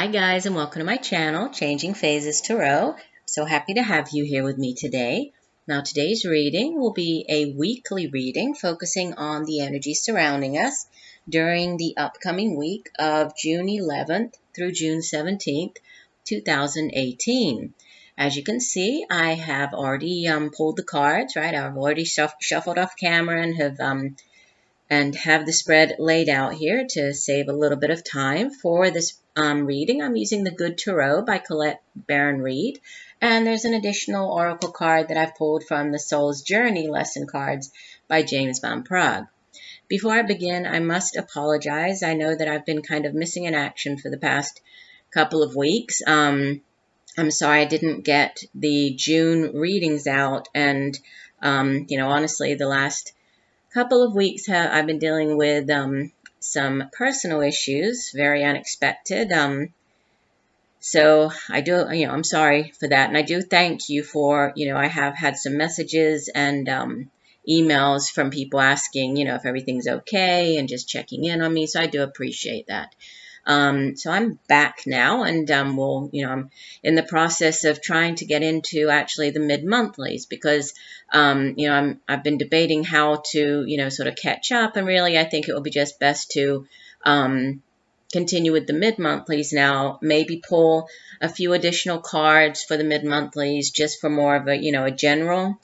Hi guys, and welcome to my channel, Changing Phases Tarot. So happy to have you here with me today. Now today's reading will be a weekly reading focusing on the energy surrounding us during the upcoming week of June 11th through June 17th, 2018. As you can see, I have already pulled the cards, right? I've already shuffled off camera and have the spread laid out here to save a little bit of time for this reading. I'm using the Good Tarot by Colette Baron-Reid, and there's an additional oracle card that I've pulled from the Soul's Journey lesson cards by James van Praagh. Before I begin, I must apologize. I know that I've been kind of missing in action for the past couple of weeks. I'm sorry I didn't get the June readings out, and honestly, the last couple of weeks I've been dealing with some personal issues, very unexpected. So I do, I'm sorry for that, and I do thank you for, I have had some messages and emails from people asking, if everything's okay and just checking in on me. So I do appreciate that. So I'm back now, and I'm in the process of trying to get into actually the mid-monthlies because, I've been debating how to, sort of catch up, and really I think it will be just best to continue with the mid-monthlies now, maybe pull a few additional cards for the mid-monthlies just for more of a, a general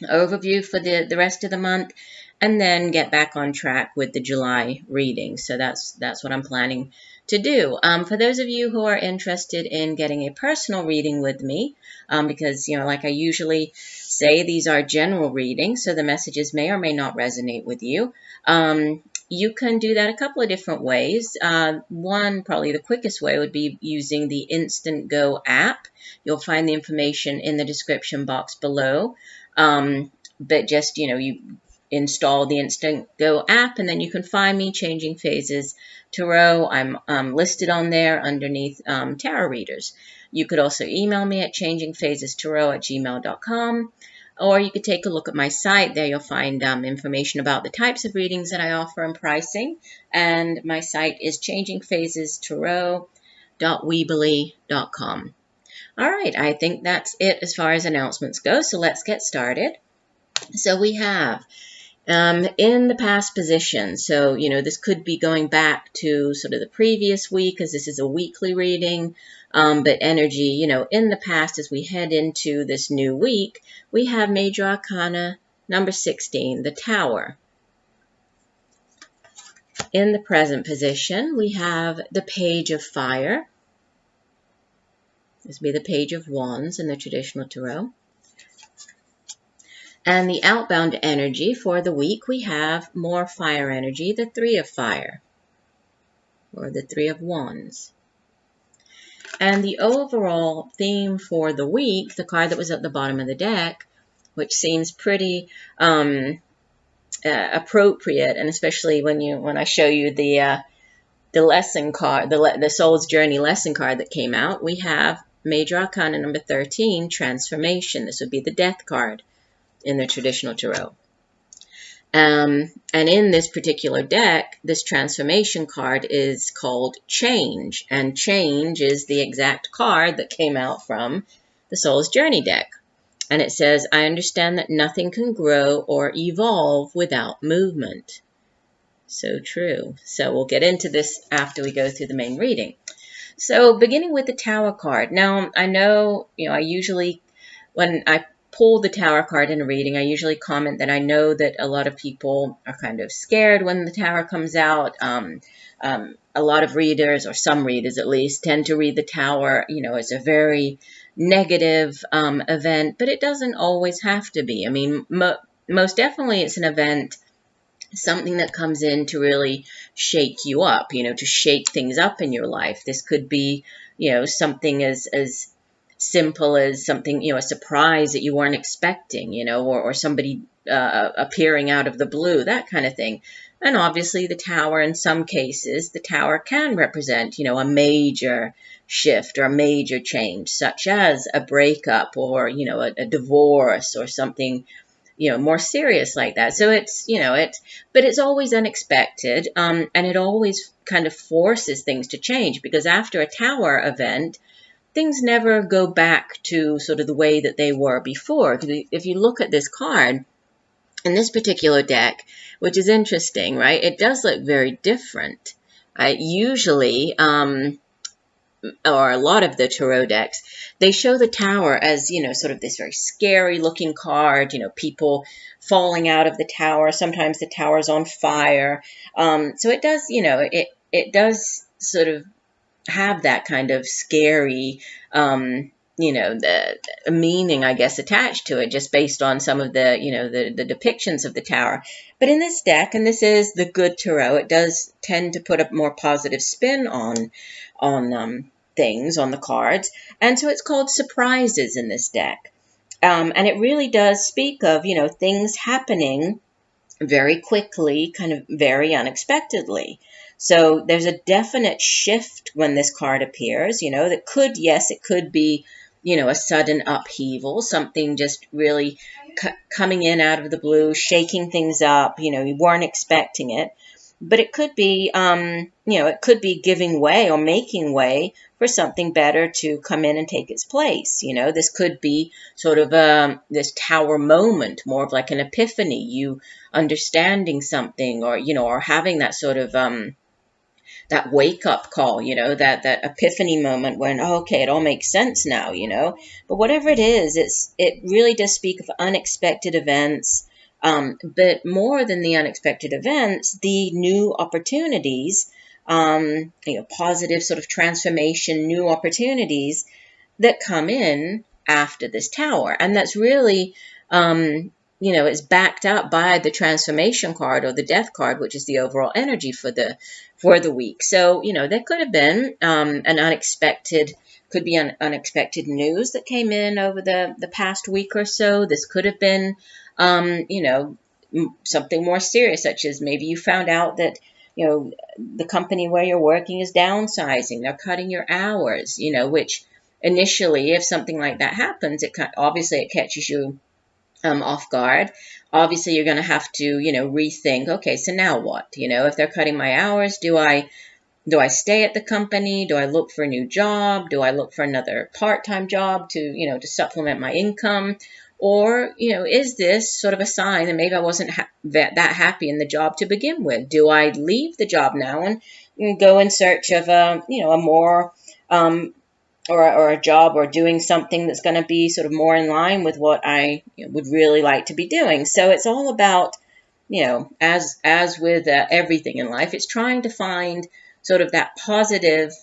overview for the rest of the month, and then get back on track with the July reading. So that's what I'm planning to do. For those of you who are interested in getting a personal reading with me, because, like I usually say, these are general readings, so the messages may or may not resonate with you. You can do that a couple of different ways. One, probably the quickest way, would be using the Instantgo app. You'll find the information in the description box below. But just, you install the Instantgo app, and then you can find me, Changing Phases Tarot. I'm listed on there underneath tarot readers. You could also email me at changingphasestarot@gmail.com, or you could take a look at my site. There you'll find information about the types of readings that I offer and pricing. And my site is changingphasestarot.weebly.com. All right, I think that's it as far as announcements go, so let's get started. So we have in the past position, so, this could be going back to sort of the previous week, as this is a weekly reading, but energy, in the past as we head into this new week, we have Major Arcana number 16, the Tower. In the present position, we have the Page of Fire. This would be the Page of Wands in the traditional tarot. And the outbound energy for the week, we have more fire energy, the Three of Fire, or the Three of Wands. And the overall theme for the week, the card that was at the bottom of the deck, which seems pretty appropriate, and especially when I show you the lesson card, the Soul's Journey lesson card that came out, we have Major Arcana number 13, Transformation. This would be the Death card in the traditional tarot. And in this particular deck, this transformation card is called Change, and Change is the exact card that came out from the Soul's Journey deck. And it says, I understand that nothing can grow or evolve without movement. So true. So we'll get into this after we go through the main reading. So beginning with the Tower card. Now, I know, I usually, when I pull the Tower card in a reading, I usually comment that I know that a lot of people are kind of scared when the Tower comes out. A lot of readers, or some readers at least, tend to read the Tower, as a very negative event, but it doesn't always have to be. I mean, most definitely it's an event, something that comes in to really shake you up, to shake things up in your life. This could be, something as simple as something, a surprise that you weren't expecting, or somebody appearing out of the blue, that kind of thing. And obviously the Tower, in some cases, the Tower can represent, a major shift or a major change, such as a breakup or, a divorce or something more serious like that. So it's, but it's always unexpected, and it always kind of forces things to change, because after a tower event, things never go back to sort of the way that they were before. If you look at this card in this particular deck, which is interesting, right? It does look very different. Usually, or a lot of the tarot decks, they show the tower as, sort of this very scary looking card, people falling out of the tower. Sometimes the tower's on fire. So it does, it does sort of have that kind of scary, the meaning, I guess, attached to it, just based on some of the, the depictions of the tower. But in this deck, and this is the good tarot, it does tend to put a more positive spin on things, on the cards. And so it's called surprises in this deck. And it really does speak of, things happening very quickly, kind of very unexpectedly. So there's a definite shift when this card appears, that could, yes, it could be, a sudden upheaval, something just really coming in out of the blue, shaking things up, you weren't expecting it. But it could be, it could be giving way or making way for something better to come in and take its place. This could be sort of this tower moment, more of like an epiphany, you understanding something, or, or having that sort of, that wake-up call, that epiphany moment when, oh, okay, it all makes sense now, But whatever it is, it really does speak of unexpected events, but more than the unexpected events, the new opportunities, positive sort of transformation, new opportunities that come in after this tower. And that's really, it's backed up by the transformation card or the death card, which is the overall energy for the week. So, there could have been an unexpected news that came in over the past week or so. This could have been, something more serious, such as maybe you found out that, the company where you're working is downsizing. They're cutting your hours, which initially, if something like that happens, obviously it catches you off guard. Obviously, you're going to have to, rethink, okay, so now what? If they're cutting my hours, do I stay at the company? Do I look for a new job? Do I look for another part-time job to supplement my income? Or, is this sort of a sign that maybe I wasn't that happy in the job to begin with? Do I leave the job now and go in search of a more, or a job or doing something that's going to be sort of more in line with what I would really like to be doing? So it's all about, as with everything in life, it's trying to find sort of that positive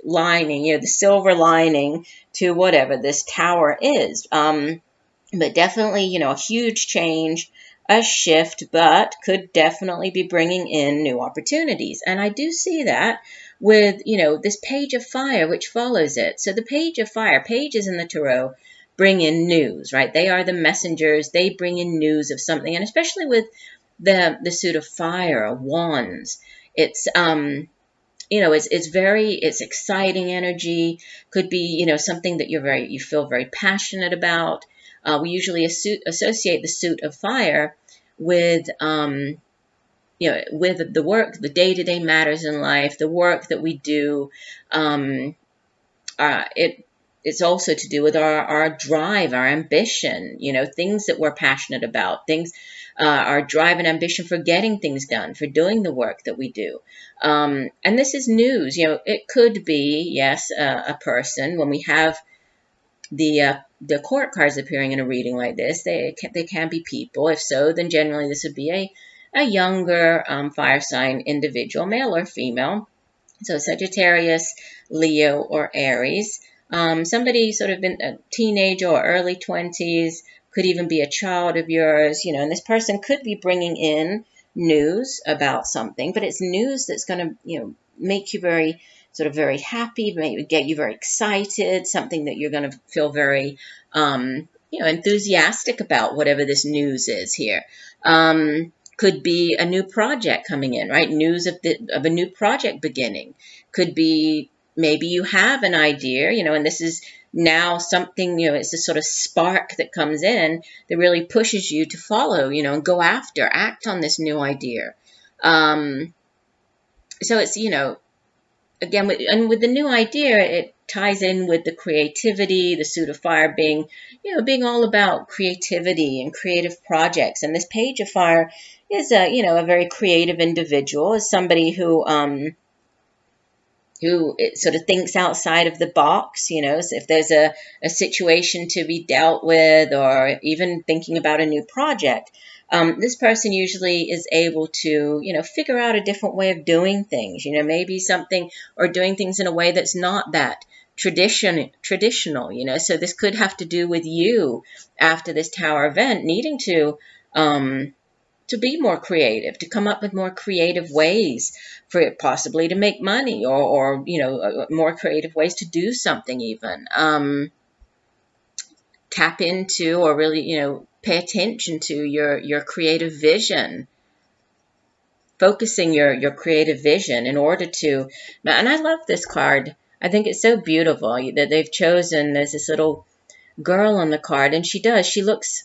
lining, the silver lining to whatever this tower is. But definitely, a huge change, a shift, but could definitely be bringing in new opportunities. And I do see that with, this page of fire, which follows it. So the page of fire, pages in the tarot bring in news, right? They are the messengers. They bring in news of something. And especially with the suit of fire, wands, it's, it's exciting energy. Could be, something that you feel very passionate about. We usually associate the suit of fire with, with the work, the day-to-day matters in life, the work that we do. It's also to do with our drive, our ambition, things that we're passionate about, things, our drive and ambition for getting things done, for doing the work that we do. And this is news. It could be, yes, a person. When we have the court cards appearing in a reading like this, they can be people. If so, then generally this would be a younger fire sign individual, male or female. So Sagittarius, Leo, or Aries. Somebody sort of in a teenager or early 20s, could even be a child of yours, and this person could be bringing in news about something, but it's news that's going to, make you very happy, maybe get you very excited, something that you're going to feel very, enthusiastic about, whatever this news is here. Could be a new project coming in, right? News of a new project beginning. Could be maybe you have an idea, and this is now something, it's this sort of spark that comes in that really pushes you to follow, and go after, act on this new idea. So it's, again, with the new idea, it ties in with the creativity, the suit of fire being, being all about creativity and creative projects. And this page of fire is a very creative individual, is somebody who sort of thinks outside of the box, so if there's a situation to be dealt with, or even thinking about a new project, this person usually is able to, figure out a different way of doing things, maybe something, or doing things in a way that's not that traditional, so this could have to do with you after this tower event needing to be more creative, to come up with more creative ways for it possibly to make money, or more creative ways to do something even. Tap into, or really, pay attention to your creative vision. Focusing your creative vision in order to, and I love this card. I think it's so beautiful that they've chosen, there's this little girl on the card, and she looks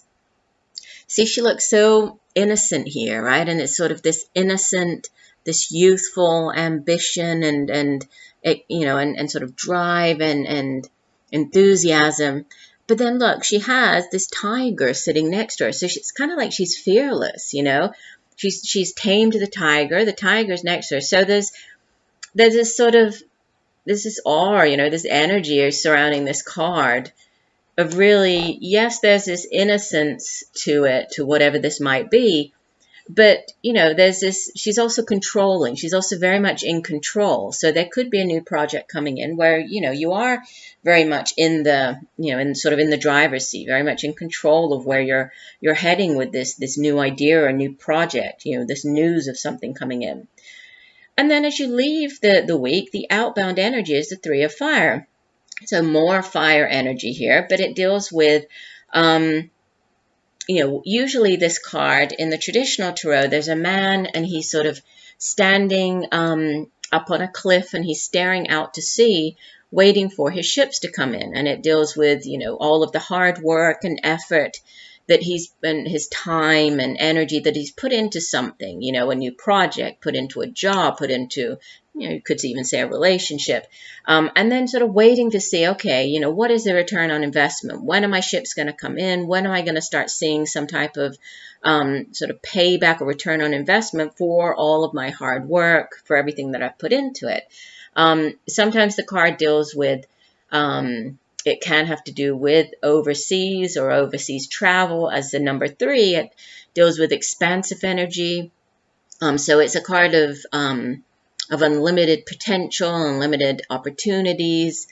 so innocent here, right? And it's sort of this innocent, this youthful ambition and sort of drive and enthusiasm. But then look, she has this tiger sitting next to her. So it's kind of like she's fearless, She's tamed the tiger. The tiger's next to her. So there's this sort of, this awe, this energy surrounding this card of really, yes, there's this innocence to it, to whatever this might be, but, there's this, she's also controlling. She's also very much in control. So there could be a new project coming in where, you are very much in the, in sort of in the driver's seat, very much in control of where you're heading with this new idea or a new project, this news of something coming in. And then as you leave the week, the outbound energy is the Three of Fire. So more fire energy here, but it deals with, usually this card in the traditional tarot, there's a man and he's sort of standing up on a cliff and he's staring out to sea, waiting for his ships to come in. And it deals with, all of the hard work and effort that and his time and energy that he's put into something, a new project, put into a job, put into, you could even say a relationship, and then sort of waiting to see, okay, what is the return on investment? When are my ships going to come in? When am I going to start seeing some type of sort of payback or return on investment for all of my hard work, for everything that I've put into it? Sometimes the card deals with, it can have to do with overseas or overseas travel. As the number 3, it deals with expansive energy. So it's a card of unlimited potential, unlimited opportunities.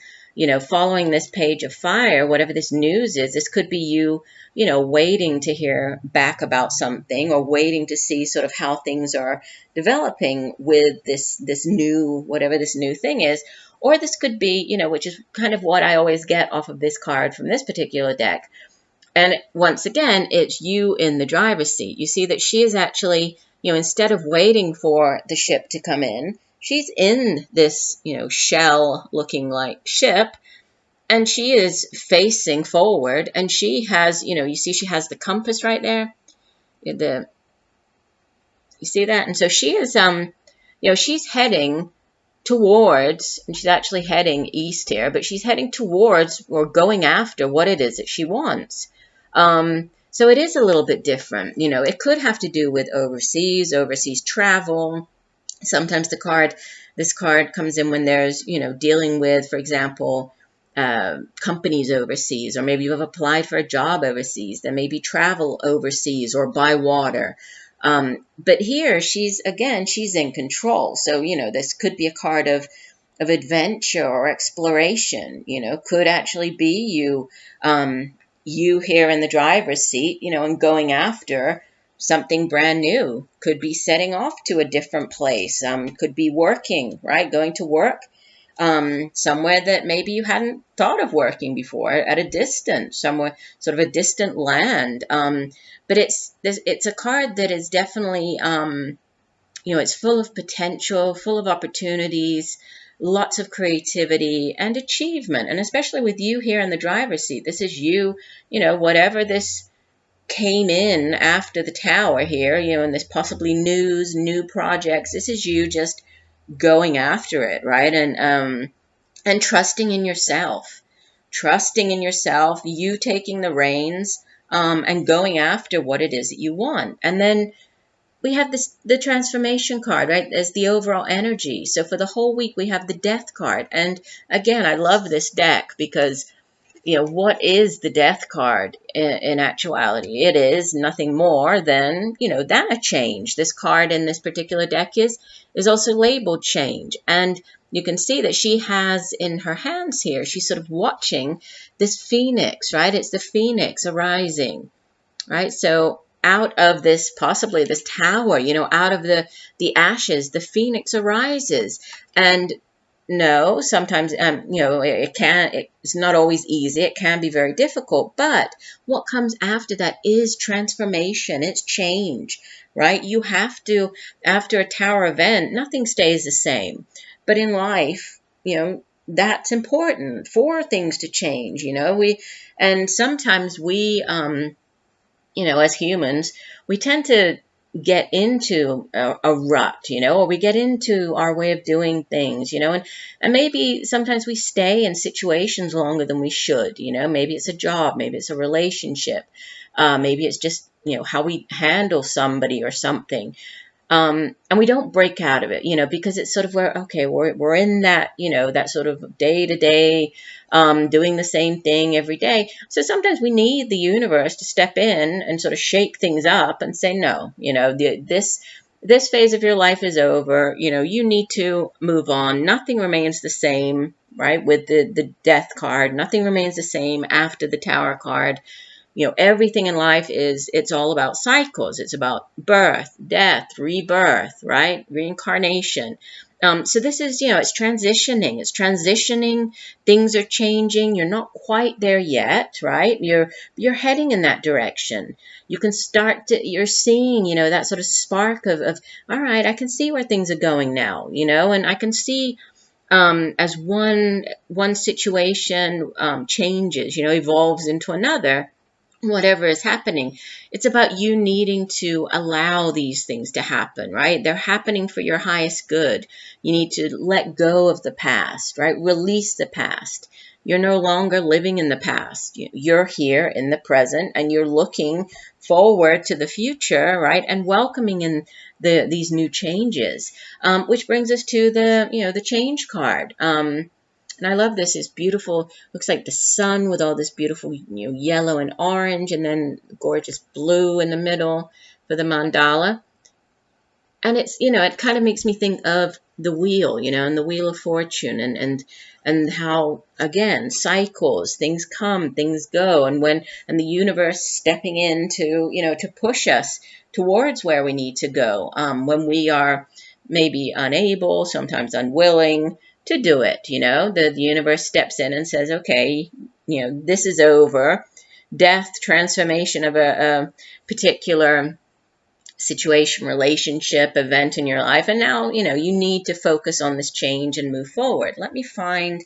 Following this page of fire, whatever this news is, this could be you, waiting to hear back about something, or waiting to see sort of how things are developing with this new, whatever this new thing is. Or this could be, which is kind of what I always get off of this card from this particular deck. And once again, it's you in the driver's seat. You see that she is actually, instead of waiting for the ship to come in, she's in this, shell looking like ship, and she is facing forward, and she has, you see she has the compass right there. You see that? And so she is, she's heading towards, and she's actually heading east here, but she's heading towards or going after what it is that she wants. So it is a little bit different. It could have to do with overseas travel. Sometimes this card comes in when there's, dealing with, for example, companies overseas, or maybe you have applied for a job overseas. There may be travel overseas or by water. But here she's in control. So, this could be a card of adventure or exploration, could actually be you, you here in the driver's seat, and going after something brand new. Could be setting off to a different place, could be working, right? Going to work, somewhere that maybe you hadn't thought of working before, at a distance, somewhere, sort of a distant land. But it's a card that is definitely, it's full of potential, full of opportunities. lots of creativity and achievement. And especially with you here in the driver's seat, this is you, whatever this came in after the tower here, and this possibly new projects, this is you just going after it, right? And trusting in yourself, you taking the reins, and going after what it is that you want. And then we have the transformation card, right, as the overall energy. So for the whole week, we have the death card. And again, I love this deck because, what is the death card in actuality? It is nothing more than, than a change. This card in this particular deck is also labeled change. And you can see that she has in her hands here, she's sort of watching this phoenix, right? It's the phoenix arising, right? So out of this, possibly this tower, out of the ashes, the phoenix arises. And no, sometimes, it's not always easy. It can be very difficult. But what comes after that is transformation. It's change, right? You have to, after a tower event, nothing stays the same. But in life, that's important for things to change. And sometimes we, as humans, we tend to get into a rut, or we get into our way of doing things, and maybe sometimes we stay in situations longer than we should, maybe it's a job, maybe it's a relationship, maybe it's just, how we handle somebody or something. And we don't break out of it, because it's sort of we're in that, that sort of day to day, doing the same thing every day. So sometimes we need the universe to step in and sort of shake things up and say, no, this phase of your life is over. You need to move on. Nothing remains the same, right? With the death card, nothing remains the same after the tower card. Everything in life it's all about cycles. It's about birth, death, rebirth, right? Reincarnation. So this is, it's transitioning. It's transitioning. Things are changing. You're not quite there yet, right? You're heading in that direction. You can you're seeing, that sort of spark of, all right, I can see where things are going now, and I can see, as one situation, changes, evolves into another. Whatever is happening, it's about you needing to allow these things to happen, right? They're happening for your highest good. You need to let go of the past, right? Release the past. You're no longer living in the past. You're here in the present, and you're looking forward to the future, right? And welcoming in these new changes, which brings us to the change card. And I love this. It's beautiful. Looks like the sun with all this beautiful, yellow and orange, and then gorgeous blue in the middle for the mandala. And it's, it kind of makes me think of the wheel, and the wheel of fortune, and how, again, cycles, things come, things go, and the universe stepping in to push us towards where we need to go, when we are maybe unable, sometimes unwilling to do it. The universe steps in and says, okay, this is over. Death, transformation of a particular situation, relationship, event in your life. And now, you need to focus on this change and move forward. Let me find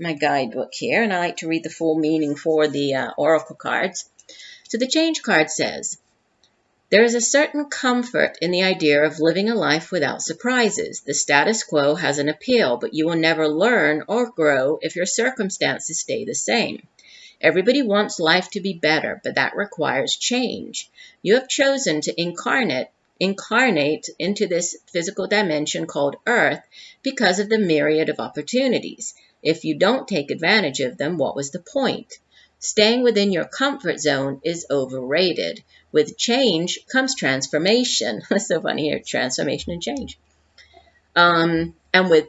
my guidebook here, and I like to read the full meaning for the oracle cards. So the change card says, there is a certain comfort in the idea of living a life without surprises. The status quo has an appeal, but you will never learn or grow if your circumstances stay the same. Everybody wants life to be better, but that requires change. You have chosen to incarnate into this physical dimension called Earth because of the myriad of opportunities. If you don't take advantage of them, what was the point? Staying within your comfort zone is overrated. With change comes transformation. That's so funny here, transformation and change. And with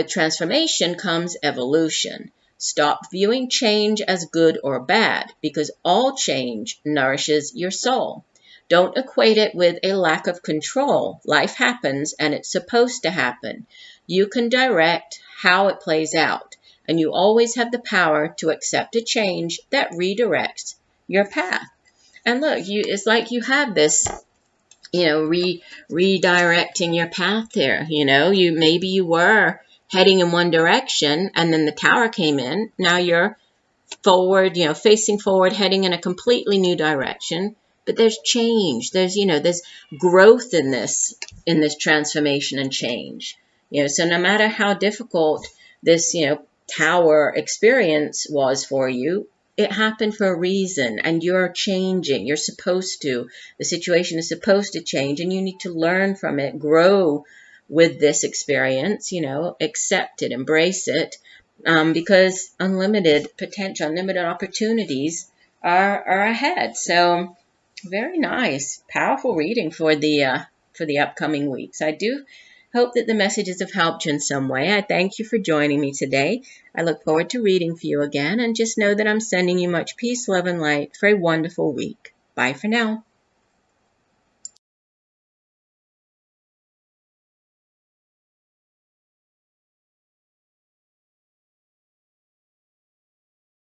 transformation comes evolution. Stop viewing change as good or bad, because all change nourishes your soul. Don't equate it with a lack of control. Life happens, and it's supposed to happen. You can direct how it plays out, and you always have the power to accept a change that redirects your path. And look, it's like you have this, redirecting your path there. Maybe you were heading in one direction, and then the tower came in. Now you're forward, facing forward, heading in a completely new direction. But there's change. There's growth in this transformation and change. So no matter how difficult this, tower experience was for you, it happened for a reason, and you're changing. You're supposed to. The situation is supposed to change, and you need to learn from it, grow with this experience, accept it, embrace it, because unlimited potential, unlimited opportunities are ahead. So very nice, powerful reading for the upcoming weeks. I do hope that the messages have helped you in some way. I thank you for joining me today. I look forward to reading for you again, and just know that I'm sending you much peace, love, and light for a wonderful week. Bye for now.